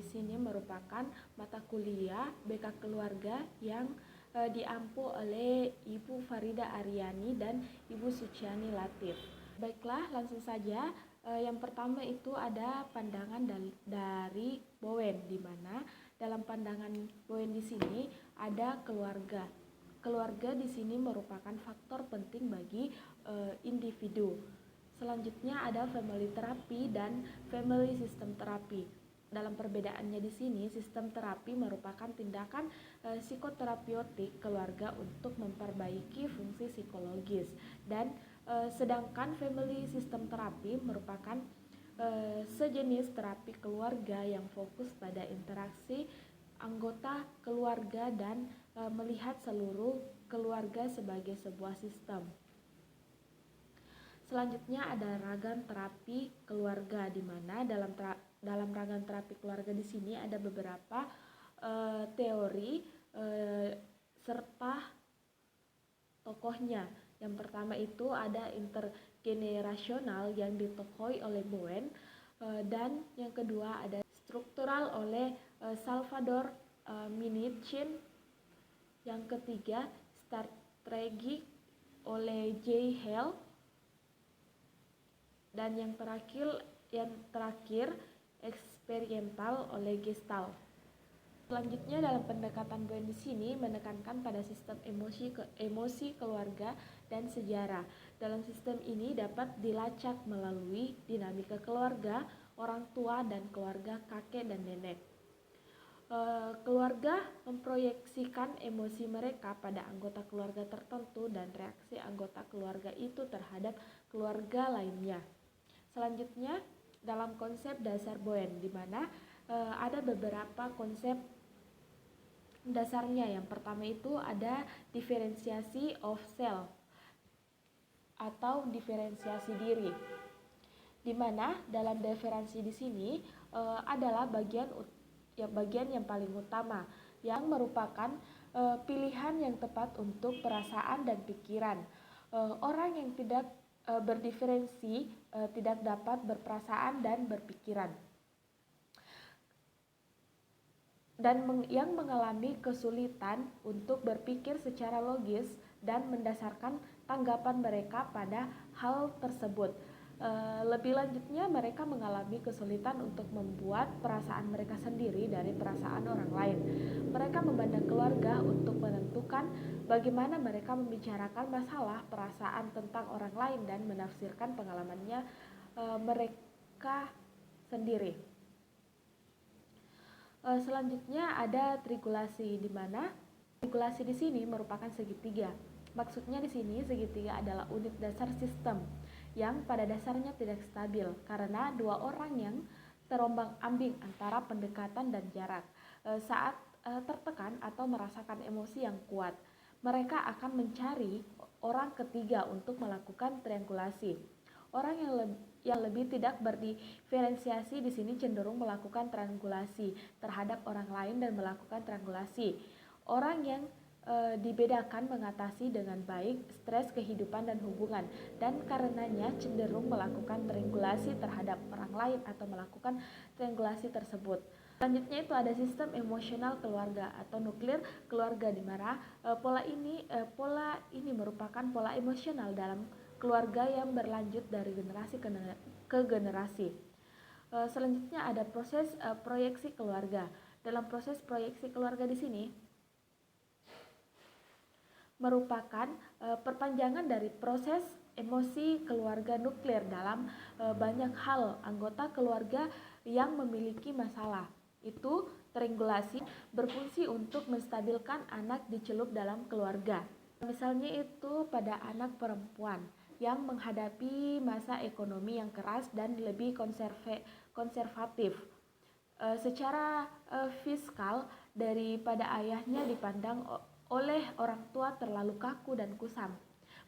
di sini merupakan mata kuliah BK Keluarga yang diampu oleh Ibu Farida Aryani dan Ibu Suciani Latif. Baiklah, langsung saja. Yang pertama itu ada pandangan dari Bowen, di mana dalam pandangan Bowen di sini ada keluarga. Keluarga di sini merupakan faktor penting bagi individu. Selanjutnya ada family therapy dan family system therapy. Dalam perbedaannya di sini, sistem terapi merupakan tindakan psikoterapeutik keluarga untuk memperbaiki fungsi psikologis, dan sedangkan family system terapi merupakan sejenis terapi keluarga yang fokus pada interaksi anggota keluarga dan melihat seluruh keluarga sebagai sebuah sistem. Selanjutnya ada ragam terapi keluarga, di mana dalam ragam terapi keluarga di sini ada beberapa teori serta tokohnya. Yang pertama itu ada intergenerasional yang ditokohi oleh Bowen, dan yang kedua ada struktural oleh Salvador Minichin. Yang ketiga strategik oleh J. Hale. Dan yang terakhir eksperimental oleh Gestalt. Selanjutnya dalam pendekatan Bowen di sini menekankan pada sistem emosi keluarga dan sejarah. Dalam sistem ini dapat dilacak melalui dinamika keluarga, orang tua dan keluarga kakek dan nenek. Keluarga memproyeksikan emosi mereka pada anggota keluarga tertentu dan reaksi anggota keluarga itu terhadap keluarga lainnya. Selanjutnya dalam konsep dasar Bowen, di mana ada beberapa konsep dasarnya. Yang pertama itu ada diferensiasi of self atau diferensiasi diri, di mana dalam diferensi di sini adalah bagian yang paling utama, yang merupakan pilihan yang tepat untuk perasaan dan pikiran. Orang yang tidak berdiferensi tidak dapat berperasaan dan berpikiran, dan yang mengalami kesulitan untuk berpikir secara logis dan mendasarkan tanggapan mereka pada hal tersebut. Lebih lanjutnya, mereka mengalami kesulitan untuk membuat perasaan mereka sendiri dari perasaan orang lain. Mereka memandang keluarga untuk menentukan bagaimana mereka membicarakan masalah perasaan tentang orang lain dan menafsirkan pengalamannya mereka sendiri. Selanjutnya ada trigulasi, di mana trigulasi di sini merupakan segitiga. Maksudnya di sini segitiga adalah unit dasar sistem yang pada dasarnya tidak stabil karena dua orang yang terombang-ambing antara pendekatan dan jarak. Saat tertekan atau merasakan emosi yang kuat, mereka akan mencari orang ketiga untuk melakukan triangulasi. Orang yang lebih tidak berdiferensiasi di sini cenderung melakukan triangulasi terhadap orang lain dan melakukan triangulasi. Orang yang dibedakan mengatasi dengan baik stres kehidupan dan hubungan, dan karenanya cenderung melakukan triangulasi terhadap orang lain atau melakukan triangulasi tersebut. Selanjutnya itu ada sistem emosional keluarga atau nuklir keluarga, di mana pola ini merupakan pola emosional dalam keluarga yang berlanjut dari generasi ke generasi. Selanjutnya ada proses proyeksi keluarga. Dalam proses proyeksi keluarga di sini merupakan perpanjangan dari proses emosi keluarga nuklir dalam banyak hal. Anggota keluarga yang memiliki masalah itu triangulasi berfungsi untuk menstabilkan anak dicelup dalam keluarga. Misalnya itu pada anak perempuan yang menghadapi masa ekonomi yang keras dan lebih konservatif secara fiskal daripada ayahnya, dipandang oleh orang tua terlalu kaku dan kusam.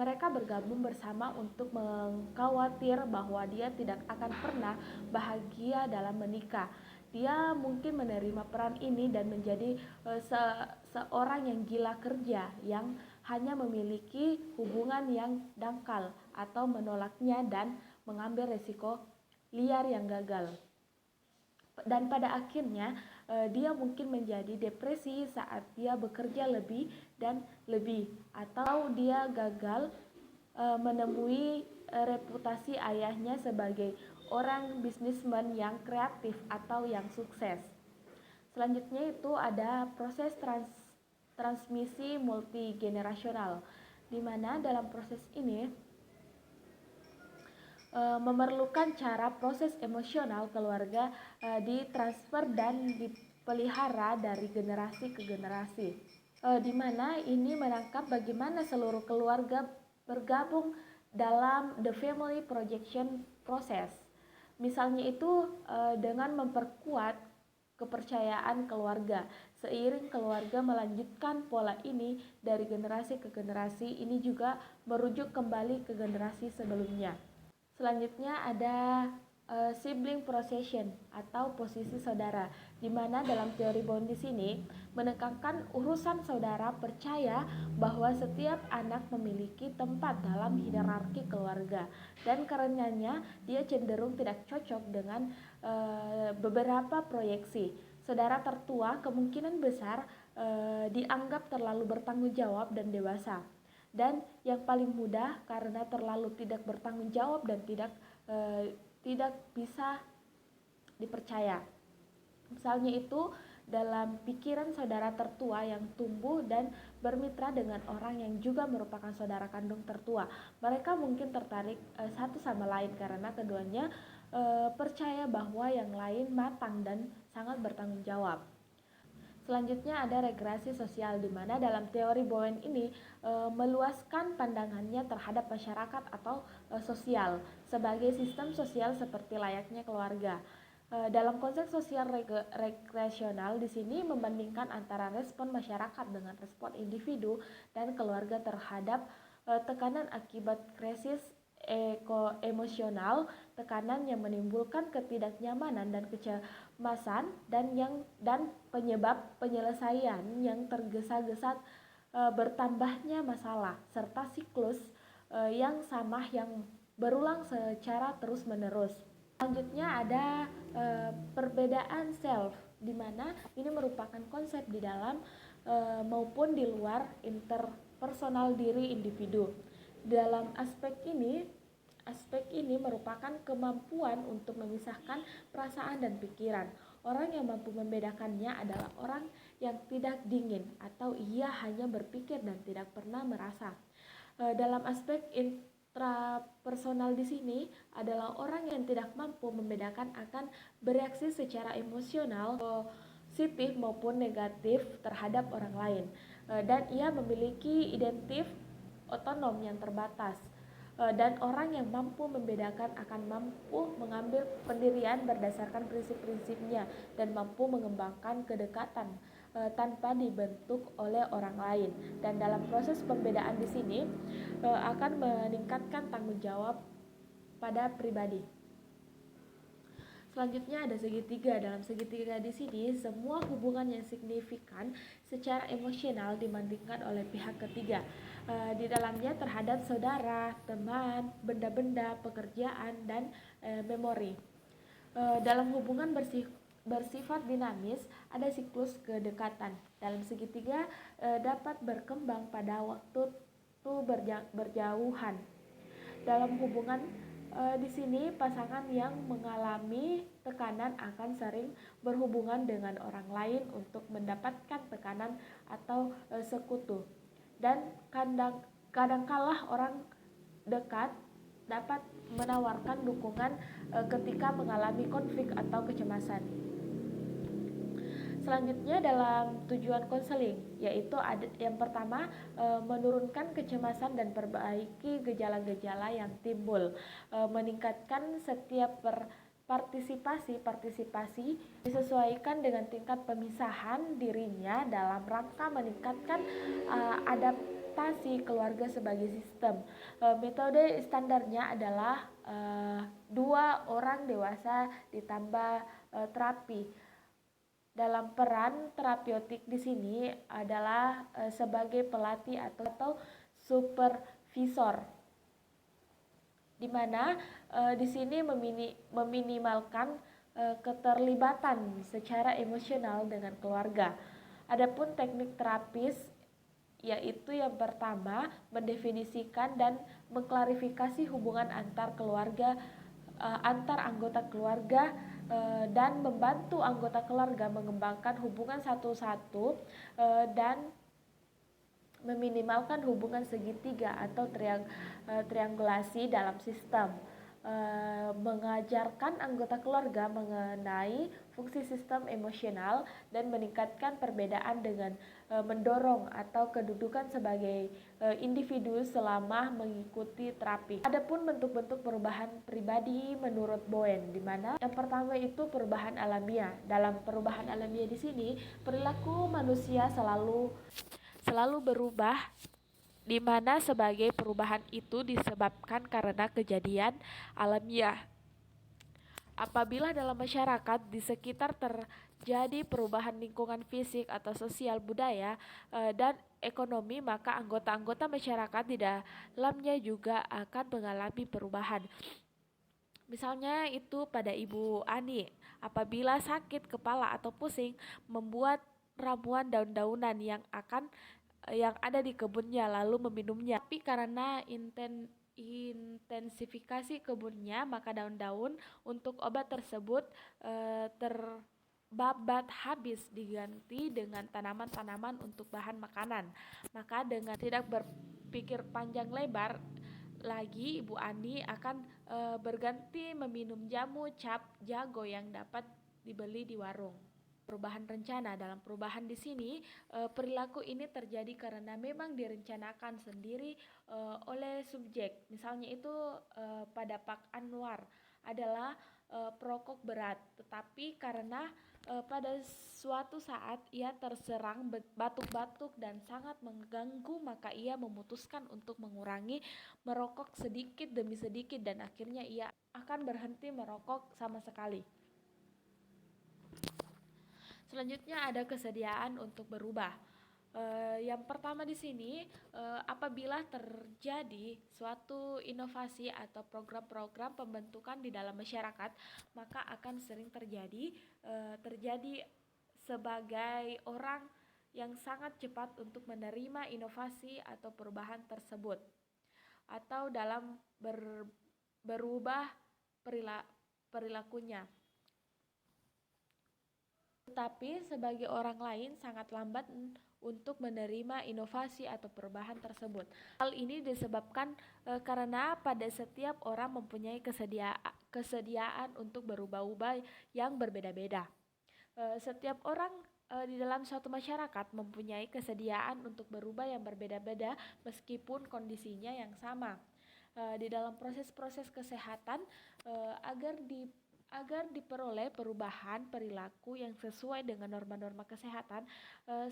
Mereka bergabung bersama untuk mengkhawatir bahwa dia tidak akan pernah bahagia dalam menikah. Dia mungkin menerima peran ini dan menjadi seorang yang gila kerja, yang hanya memiliki hubungan yang dangkal atau menolaknya dan mengambil resiko liar yang gagal. dan pada akhirnya dia mungkin menjadi depresi saat dia bekerja lebih dan lebih, atau dia gagal menemui reputasi ayahnya sebagai orang bisnismen yang kreatif atau yang sukses. Selanjutnya itu ada proses transmisi multigenerasional, di mana dalam proses ini memerlukan cara proses emosional keluarga ditransfer dan dipelihara dari generasi ke generasi, di mana ini menangkap bagaimana seluruh keluarga bergabung dalam the family projection process. Misalnya itu dengan memperkuat kepercayaan keluarga. Seiring keluarga melanjutkan pola ini dari generasi ke generasi, ini juga merujuk kembali ke generasi sebelumnya. Selanjutnya ada sibling procession atau posisi saudara, di mana dalam teori Bowen di sini menekankan urusan saudara percaya bahwa setiap anak memiliki tempat dalam hierarki keluarga, dan karenanya dia cenderung tidak cocok dengan beberapa proyeksi. Saudara tertua kemungkinan besar dianggap terlalu bertanggung jawab dan dewasa, dan yang paling mudah karena terlalu tidak bertanggung jawab dan tidak bisa dipercaya. Misalnya itu dalam pikiran saudara tertua yang tumbuh dan bermitra dengan orang yang juga merupakan saudara kandung tertua, mereka mungkin tertarik satu sama lain karena keduanya percaya bahwa yang lain matang dan sangat bertanggung jawab. Selanjutnya ada regresi sosial, di mana dalam teori Bowen ini meluaskan pandangannya terhadap masyarakat atau sosial sebagai sistem sosial seperti layaknya keluarga. Dalam konsep sosial regresional di sini membandingkan antara respon masyarakat dengan respon individu dan keluarga terhadap tekanan akibat krisis emosional, tekanan yang menimbulkan ketidaknyamanan dan kecemasan, dan penyebab penyelesaian yang tergesa-gesa, bertambahnya masalah, serta siklus yang sama yang berulang secara terus-menerus. Selanjutnya ada perbedaan self, di mana ini merupakan konsep di dalam maupun di luar interpersonal diri individu. Dalam aspek ini merupakan kemampuan untuk memisahkan perasaan dan pikiran. Orang yang mampu membedakannya adalah orang yang tidak dingin atau ia hanya berpikir dan tidak pernah merasa. Dalam aspek intrapersonal di sini adalah orang yang tidak mampu membedakan akan bereaksi secara emosional positif maupun negatif terhadap orang lain, dan ia memiliki identitas otonom yang terbatas, dan orang yang mampu membedakan akan mampu mengambil pendirian berdasarkan prinsip-prinsipnya dan mampu mengembangkan kedekatan tanpa dibentuk oleh orang lain. Dan dalam proses pembedaan di sini akan meningkatkan tanggung jawab pada pribadi. Selanjutnya ada segitiga. Dalam segitiga di sini semua hubungan yang signifikan secara emosional dimandingkan oleh pihak ketiga. Di dalamnya terhadap saudara, teman, benda-benda, pekerjaan, dan memori. Dalam hubungan bersifat dinamis ada siklus kedekatan. Dalam segitiga dapat berkembang pada waktu berjauhan. Dalam hubungan di sini pasangan yang mengalami tekanan akan sering berhubungan dengan orang lain untuk mendapatkan tekanan atau sekutu, dan kadangkala orang dekat dapat menawarkan dukungan ketika mengalami konflik atau kecemasan. Selanjutnya dalam tujuan konseling, yaitu yang pertama menurunkan kecemasan dan perbaiki gejala-gejala yang timbul, meningkatkan setiap partisipasi disesuaikan dengan tingkat pemisahan dirinya dalam rangka meningkatkan adaptasi keluarga sebagai sistem. Metode standarnya adalah 2 orang dewasa ditambah terapi. Dalam peran terapeutik di sini adalah sebagai pelatih atau supervisor, di mana di sini meminimalkan keterlibatan secara emosional dengan keluarga. Adapun teknik terapis yaitu yang pertama mendefinisikan dan mengklarifikasi hubungan antar keluarga, antar anggota keluarga, dan membantu anggota keluarga mengembangkan hubungan satu-satu, dan meminimalkan hubungan segitiga atau triangulasi dalam sistem. Mengajarkan anggota keluarga mengenai fungsi sistem emosional dan meningkatkan perbedaan dengan mendorong atau kedudukan sebagai individu selama mengikuti terapi. Adapun bentuk-bentuk perubahan pribadi menurut Bowen, di mana yang pertama itu perubahan alamiah. Dalam perubahan alamiah di sini, perilaku manusia selalu berubah, di mana sebagai perubahan itu disebabkan karena kejadian alamiah. Apabila dalam masyarakat di sekitar terjadi perubahan lingkungan fisik atau sosial, budaya, dan ekonomi, maka anggota-anggota masyarakat di dalamnya juga akan mengalami perubahan. Misalnya itu pada Ibu Ani, apabila sakit kepala atau pusing, membuat ramuan daun-daunan yang ada di kebunnya lalu meminumnya. Tapi karena intensifikasi kebunnya, maka daun-daun untuk obat tersebut terbabat habis, diganti dengan tanaman-tanaman untuk bahan makanan. Maka dengan tidak berpikir panjang lebar lagi, Ibu Ani akan berganti meminum jamu cap jago yang dapat dibeli di warung. Perubahan rencana. Dalam perubahan di sini, perilaku ini terjadi karena memang direncanakan sendiri oleh subjek. Misalnya itu pada Pak Anwar adalah perokok berat, tetapi karena pada suatu saat ia terserang batuk-batuk dan sangat mengganggu, maka ia memutuskan untuk mengurangi merokok sedikit demi sedikit dan akhirnya ia akan berhenti merokok sama sekali. Selanjutnya ada kesediaan untuk berubah. Yang pertama di sini, apabila terjadi suatu inovasi atau program-program pembentukan di dalam masyarakat, maka akan sering terjadi sebagai orang yang sangat cepat untuk menerima inovasi atau perubahan tersebut, atau dalam berubah perilakunya. Tetapi sebagai orang lain sangat lambat untuk menerima inovasi atau perubahan tersebut. Hal ini disebabkan karena pada setiap orang mempunyai kesediaan untuk berubah-ubah yang berbeda-beda. Setiap orang di dalam suatu masyarakat mempunyai kesediaan untuk berubah yang berbeda-beda meskipun kondisinya yang sama. Di dalam proses-proses kesehatan, agar diperoleh perubahan perilaku yang sesuai dengan norma-norma kesehatan,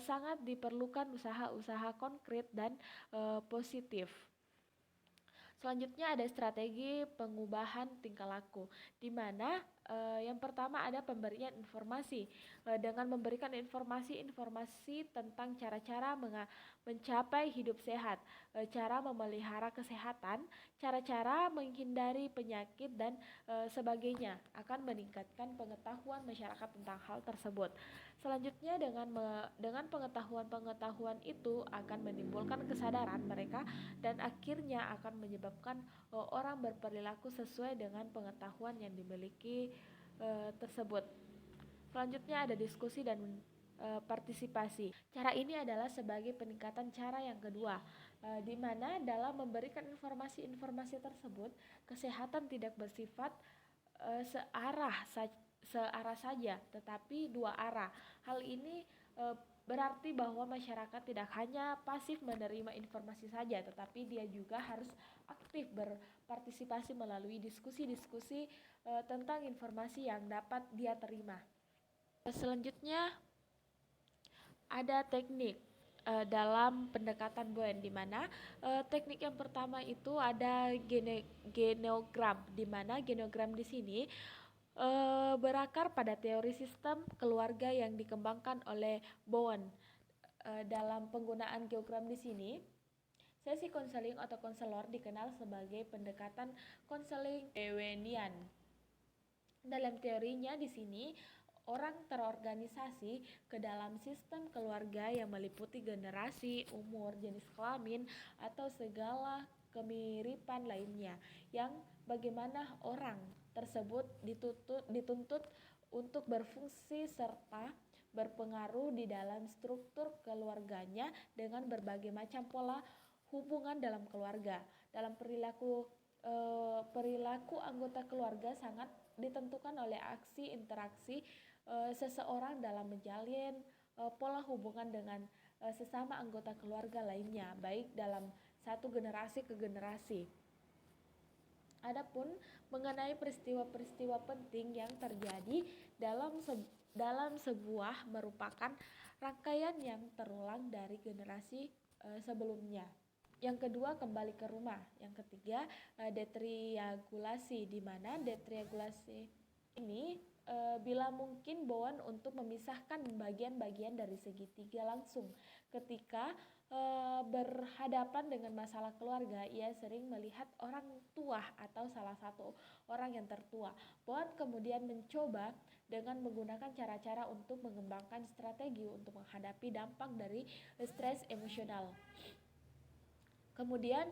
sangat diperlukan usaha-usaha konkret dan positif. Selanjutnya ada strategi pengubahan tingkah laku, di mana yang pertama ada pemberian informasi. Dengan memberikan informasi tentang cara-cara mencapai hidup sehat, cara memelihara kesehatan, cara-cara menghindari penyakit dan sebagainya, akan meningkatkan pengetahuan masyarakat tentang hal tersebut. Selanjutnya dengan pengetahuan itu akan menimbulkan kesadaran mereka dan akhirnya akan menyebabkan orang berperilaku sesuai dengan pengetahuan yang dimiliki tersebut. Selanjutnya ada diskusi dan partisipasi. Cara ini adalah sebagai peningkatan cara yang kedua, di mana dalam memberikan informasi tersebut, kesehatan tidak bersifat searah saja, tetapi dua arah. Hal ini berarti bahwa masyarakat tidak hanya pasif menerima informasi saja, tetapi dia juga harus aktif berpartisipasi melalui diskusi-diskusi tentang informasi yang dapat dia terima. Selanjutnya ada teknik dalam pendekatan Bowen, di mana teknik yang pertama itu ada genogram, di mana genogram di sini berakar pada teori sistem keluarga yang dikembangkan oleh Bowen. Dalam penggunaan geogram di sini, sesi konseling atau konselor dikenal sebagai pendekatan konseling Bowenian. Dalam teorinya di sini orang terorganisasi ke dalam sistem keluarga yang meliputi generasi, umur, jenis kelamin, atau segala kemiripan lainnya yang bagaimana orang tersebut dituntut untuk berfungsi serta berpengaruh di dalam struktur keluarganya dengan berbagai macam pola hubungan dalam keluarga. Dalam perilaku anggota keluarga sangat ditentukan oleh aksi interaksi seseorang dalam menjalin pola hubungan dengan sesama anggota keluarga lainnya, baik dalam satu generasi ke generasi. Adapun mengenai peristiwa-peristiwa penting yang terjadi dalam sebuah merupakan rangkaian yang terulang dari generasi sebelumnya. Yang kedua, kembali ke rumah. Yang ketiga, detriangulasi, di mana detriangulasi ini bila mungkin Bowen untuk memisahkan bagian-bagian dari segitiga langsung. Ketika berhadapan dengan masalah keluarga, ia sering melihat orang tua atau salah satu orang yang tertua. Bowen kemudian mencoba dengan menggunakan cara-cara untuk mengembangkan strategi untuk menghadapi dampak dari stres emosional. Kemudian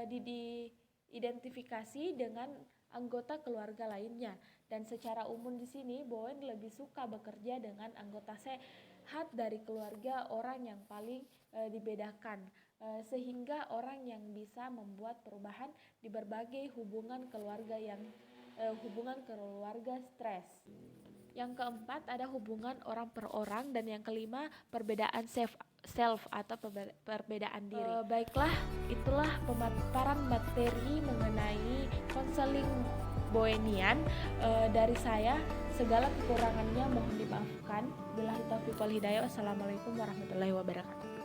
diidentifikasi dengan anggota keluarga lainnya, dan secara umum di sini Bowen lebih suka bekerja dengan anggota sehat dari keluarga orang yang paling dibedakan, sehingga orang yang bisa membuat perubahan di berbagai hubungan keluarga stres. Yang keempat ada hubungan orang per orang, dan yang kelima perbedaan self atau perbedaan diri. Baiklah, itulah pemaparan materi mengenai konseling Bowenian dari saya. Segala kekurangannya mohon dimaafkan. Billahi taufiq wal hidayah. Wassalamualaikum warahmatullahi wabarakatuh.